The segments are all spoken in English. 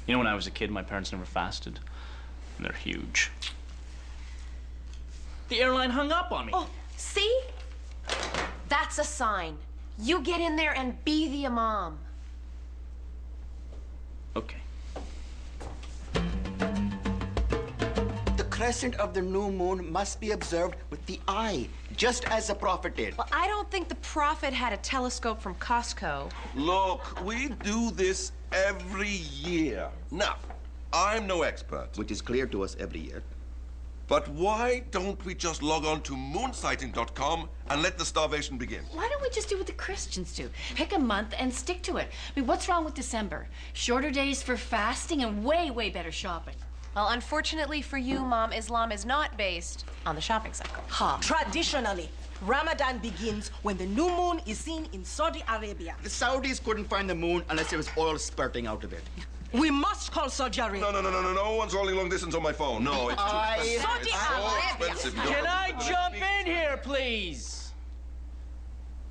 You know, when I was a kid, my parents never fasted. And they're huge. The airline hung up on me. Oh, see? That's a sign. You get in there and be the imam. Okay. The crescent of the new moon must be observed with the eye, just as the prophet did. Well, I don't think the prophet had a telescope from Costco. Look, we do this every year. Now, I'm no expert. Which is clear to us every year. But why don't we just log on to moonsighting.com and let the starvation begin? Why don't we just do what the Christians do? Pick a month and stick to it. I mean, what's wrong with December? Shorter days for fasting and way, way better shopping. Well, unfortunately for you, Mom, Islam is not based on the shopping cycle. Ha. Traditionally, Ramadan begins when the new moon is seen in Saudi Arabia. The Saudis couldn't find the moon unless there was oil spurting out of it. We must call Saudi Arabia. No one's rolling long distance on my phone. No, it's too Saudi Arabia. expensive. Can I jump in here, please?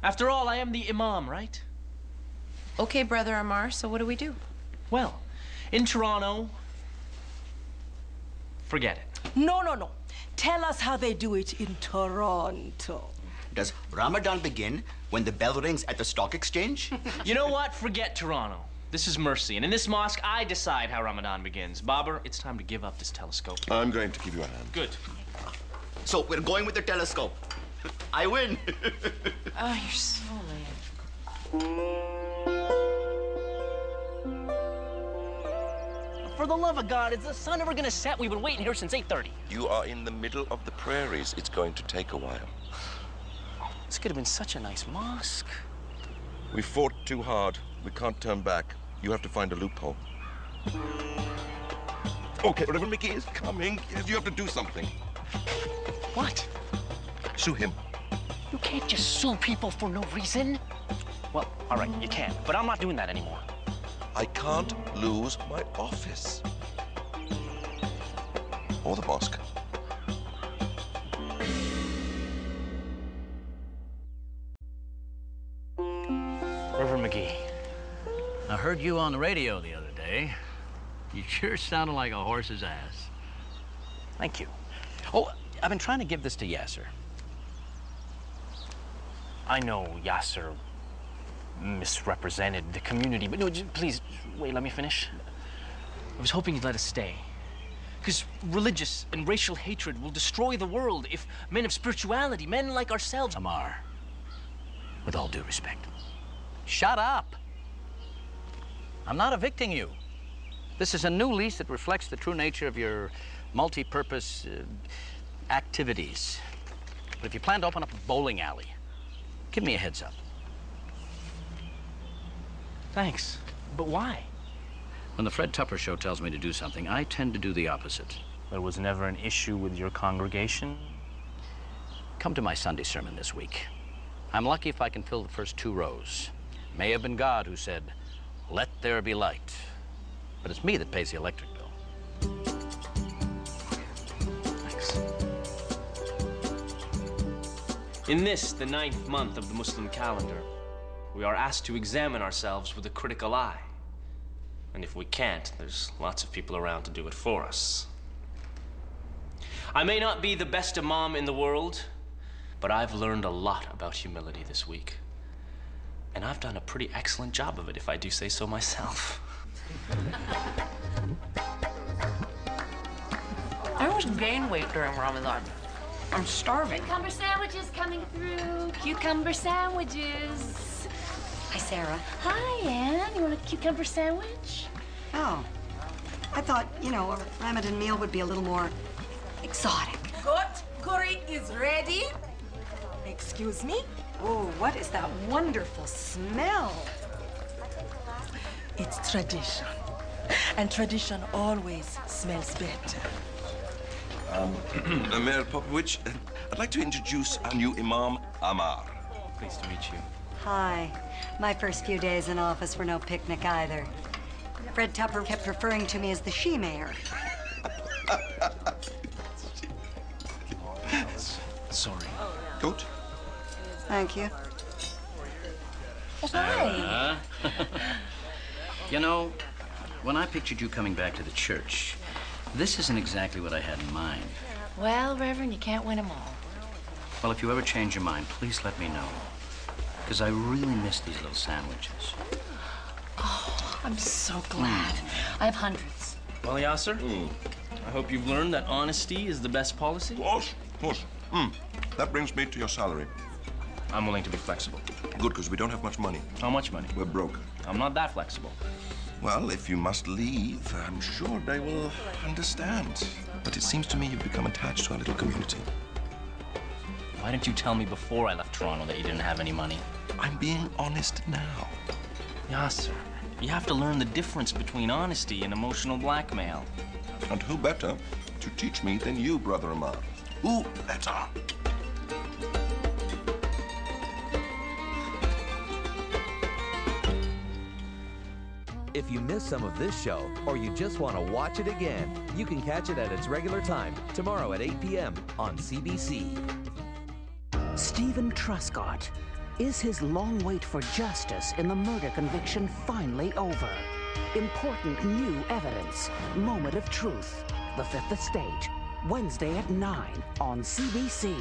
After all, I am the imam, right? Okay, Brother Amar, so what do we do? Well, in Toronto, forget it. No. Tell us how they do it in Toronto. Does Ramadan begin when the bell rings at the stock exchange? You know what? Forget Toronto. This is mercy, and in this mosque, I decide how Ramadan begins. Babar, it's time to give up this telescope. I'm going to give you a hand. Good. So we're going with the telescope. I win. Oh, you're so lame. For the love of God, is the sun ever gonna set? We've been waiting here since 8:30. You are in the middle of the prairies. It's going to take a while. This could have been such a nice mosque. We fought too hard. We can't turn back. You have to find a loophole. Okay, Reverend Mickey is coming. You have to do something. What? Sue him. You can't just sue people for no reason. Well, all right, you can, but I'm not doing that anymore. I can't lose my office. Or the mosque. Reverend McGee. I heard you on the radio the other day. You sure sounded like a horse's ass. Thank you. Oh, I've been trying to give this to Yasser. I know Yasser misrepresented the community, but no, please, wait, let me finish. I was hoping you'd let us stay. Because religious and racial hatred will destroy the world if men of spirituality, men like ourselves... Amar, with all due respect, shut up. I'm not evicting you. This is a new lease that reflects the true nature of your multi-purpose activities. But if you plan to open up a bowling alley, give me a heads up. Thanks, but why? When the Fred Tupper Show tells me to do something, I tend to do the opposite. There was never an issue with your congregation? Come to my Sunday sermon this week. I'm lucky if I can fill the first 2 rows. May have been God who said, "Let there be light." But it's me that pays the electric bill. Thanks. In this, the 9th month of the Muslim calendar, we are asked to examine ourselves with a critical eye. And if we can't, there's lots of people around to do it for us. I may not be the best imam in the world, but I've learned a lot about humility this week. And I've done a pretty excellent job of it, if I do say so myself. I always gain weight during Ramadan. I'm starving. Cucumber sandwiches coming through. Cucumber sandwiches. Hi, Sarah. Hi, Anne. You want a cucumber sandwich? Oh, I thought, you know, a Ramadan meal would be a little more exotic. Goat curry is ready. Excuse me? Oh, what is that wonderful smell? It's tradition. And tradition always smells better. Mayor Popovich, I'd like to introduce our new Imam, Amar. Pleased to meet you. Hi. My first few days in office were no picnic either. Fred Tupper kept referring to me as the she-mayor. Sorry. Goat? Thank you. Hi. You know, When I pictured you coming back to the church, this isn't exactly what I had in mind. Well, Reverend, you can't win them all. Well, if you ever change your mind, please let me know. Because I really miss these little sandwiches. Oh, I'm so glad. I have hundreds. Well, Yasser, I hope you've learned that honesty is the best policy. Push. That brings me to your salary. I'm willing to be flexible. Good, because we don't have much money. How much money? We're broke. I'm not that flexible. Well, if you must leave, I'm sure they will understand. But it seems to me you've become attached to our little community. Why didn't you tell me before I left Toronto that you didn't have any money? I'm being honest now. Yasser, you have to learn the difference between honesty and emotional blackmail. And who better to teach me than you, Brother Amar? Who better? If you missed some of this show, or you just want to watch it again, you can catch it at its regular time, tomorrow at 8 p.m. on CBC. Stephen Truscott. Is his long wait for justice in the murder conviction finally over? Important new evidence. Moment of truth. The Fifth Estate. Wednesday at 9 on CBC.